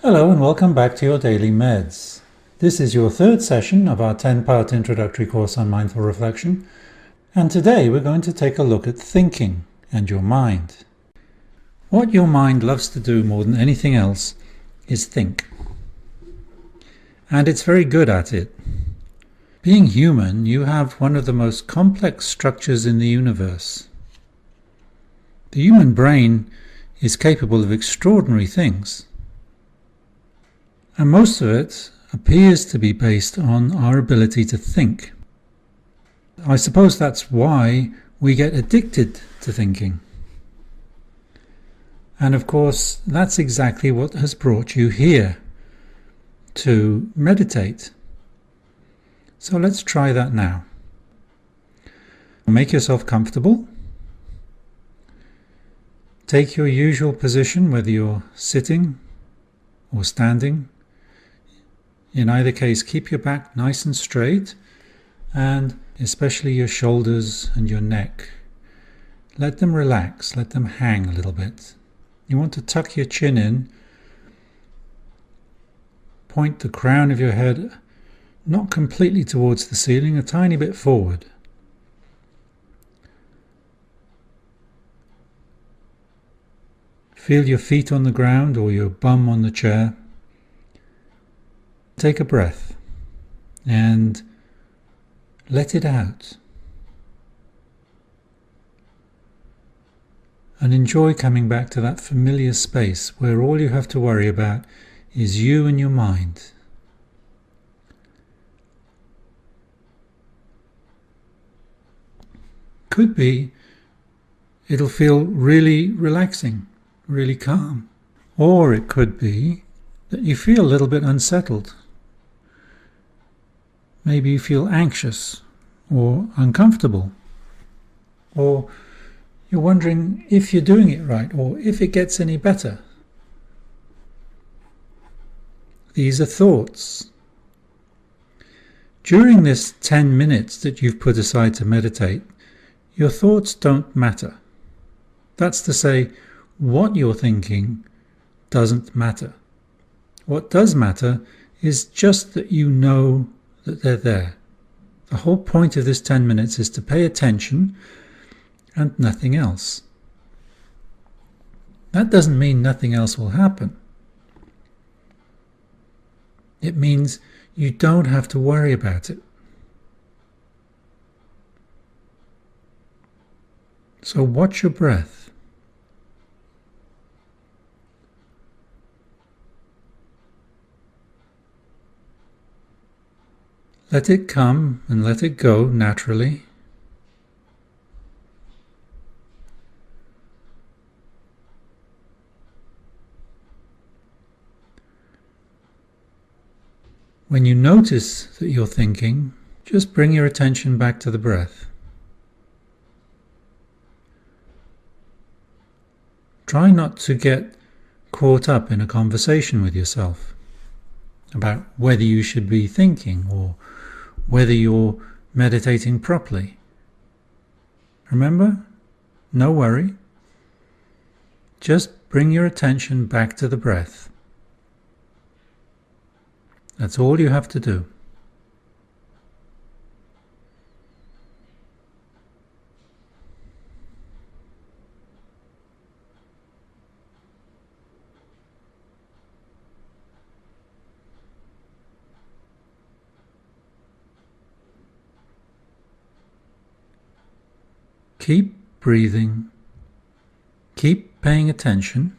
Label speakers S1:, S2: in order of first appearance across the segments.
S1: Hello and welcome back to your Daily Meds. This is your third session of our 10-part introductory course on mindful reflection, and today we're going to take a look at thinking and your mind. What your mind loves to do more than anything else is think. And it's very good at it. Being human, you have one of the most complex structures in the universe. The human brain is capable of extraordinary things. And most of it appears to be based on our ability to think. I suppose that's why we get addicted to thinking. And of course, that's exactly what has brought you here, to meditate. So let's try that now. Make yourself comfortable. Take your usual position, whether you're sitting or standing. In either case, keep your back nice and straight, and especially your shoulders and your neck. Let them relax, let them hang a little bit. You want to tuck your chin in, point the crown of your head not completely towards the ceiling, a tiny bit forward. Feel your feet on the ground or your bum on the chair. Take a breath and let it out. And enjoy coming back to that familiar space where all you have to worry about is you and your mind. Could be it'll feel really relaxing, really calm. Or it could be that you feel a little bit unsettled. Maybe you feel anxious or uncomfortable, or you're wondering if you're doing it right or if it gets any better. These are thoughts. During this 10 minutes that you've put aside to meditate, your thoughts don't matter. That's to say, what you're thinking doesn't matter. What does matter is just that you know that they're there. The whole point of this 10 minutes is to pay attention and nothing else. That doesn't mean nothing else will happen. It means you don't have to worry about it. So watch your breath. Let it come and let it go naturally. When you notice that you're thinking, just bring your attention back to the breath. Try not to get caught up in a conversation with yourself about whether you should be thinking or whether you're meditating properly. Remember, no worry. Just bring your attention back to the breath. That's all you have to do. Keep breathing, keep paying attention,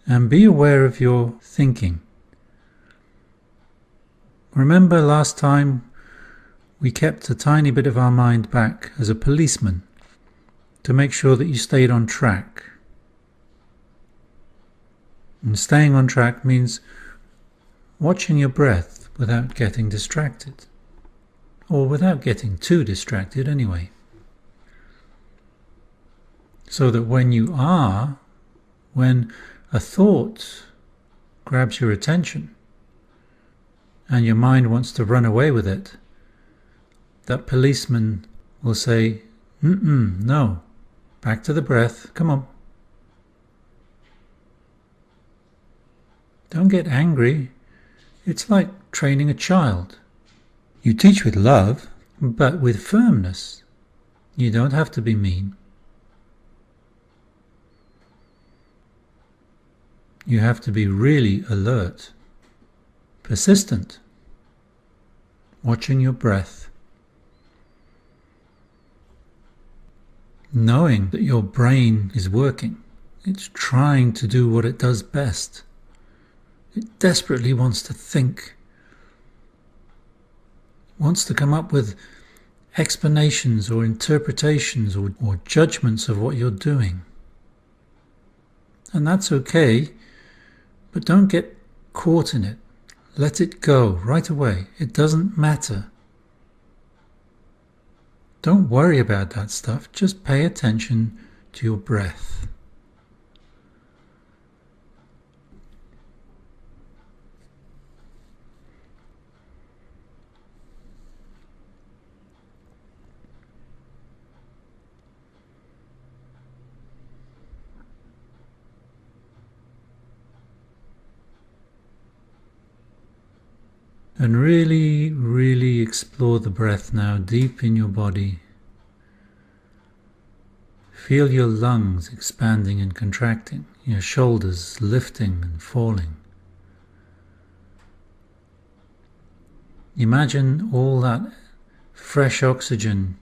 S1: and be aware of your thinking. Remember last time we kept a tiny bit of our mind back as a policeman to make sure that you stayed on track. And staying on track means watching your breath without getting distracted, or without getting too distracted anyway. So that when a thought grabs your attention and your mind wants to run away with it, that policeman will say, no, Back to the breath. Come on. Don't get angry. It's like training a child. You teach with love, but with firmness. You don't have to be mean. You have to be really alert, persistent, watching your breath, knowing that your brain is working. It's trying to do what it does best. It desperately wants to think, wants to come up with explanations or interpretations or judgments of what you're doing. And that's okay, but don't get caught in it. Let it go right away. It doesn't matter. Don't worry about that stuff. Just pay attention to your breath. And really, really explore the breath now deep in your body. Feel your lungs expanding and contracting, your shoulders lifting and falling. Imagine all that fresh oxygen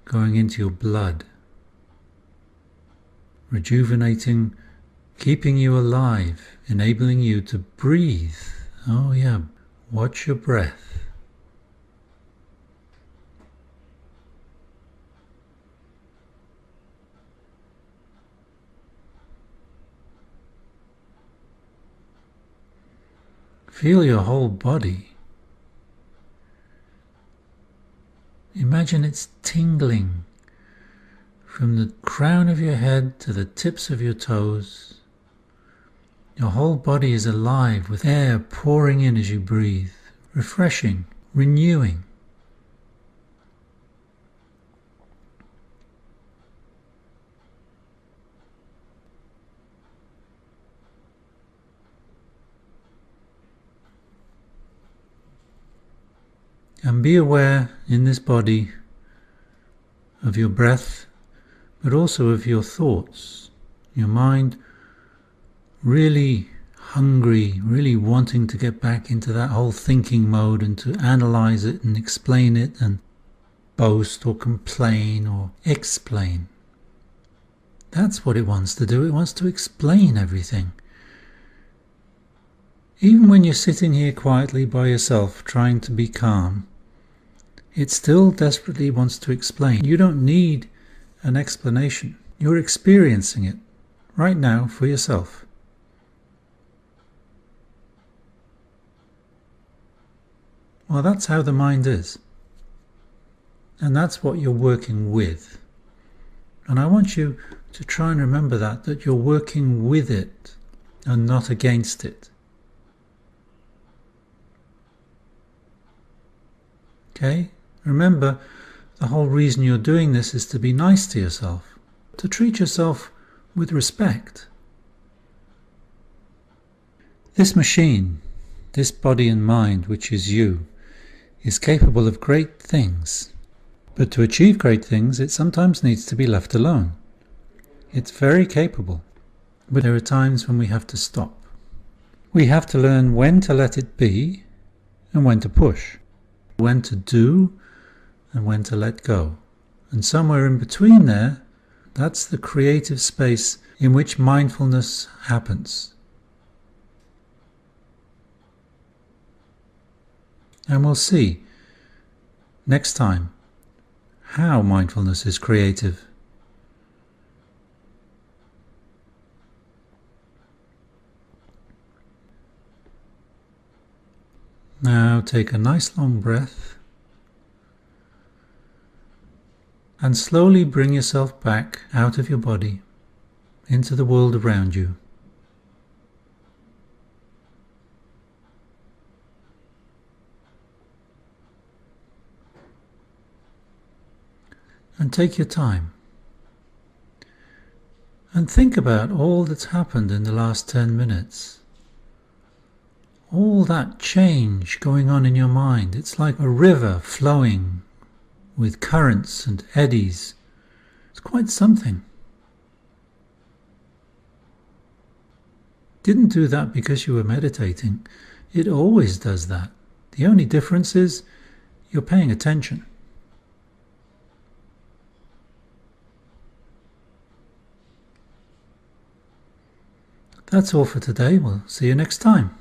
S1: going into your blood, rejuvenating, keeping you alive, enabling you to breathe. Oh yeah. Watch your breath. Feel your whole body. Imagine it's tingling from the crown of your head to the tips of your toes. Your whole body is alive with air pouring in as you breathe, refreshing, renewing. And be aware in this body of your breath, but also of your thoughts, your mind really hungry, really wanting to get back into that whole thinking mode and to analyze it and explain it and boast or complain or explain. That's what it wants to do. It wants to explain everything. Even when you're sitting here quietly by yourself trying to be calm, it still desperately wants to explain. You don't need an explanation. You're experiencing it right now for yourself. Well, that's how the mind is. And that's what you're working with. And I want you to try and remember that you're working with it and not against it. Okay? Remember, the whole reason you're doing this is to be nice to yourself, to treat yourself with respect. This machine, this body and mind, which is you, is capable of great things. But to achieve great things, it sometimes needs to be left alone. It's very capable, but there are times when we have to stop. We have to learn when to let it be and when to push, when to do and when to let go. And somewhere in between there, that's the creative space in which mindfulness happens. And we'll see next time how mindfulness is creative. Now take a nice long breath and slowly bring yourself back out of your body into the world around you. And take your time. And think about all that's happened in the last 10 minutes. All that change going on in your mind. It's like a river flowing with currents and eddies. It's quite something. Didn't do that because you were meditating. It always does that. The only difference is you're paying attention. That's all for today. We'll see you next time.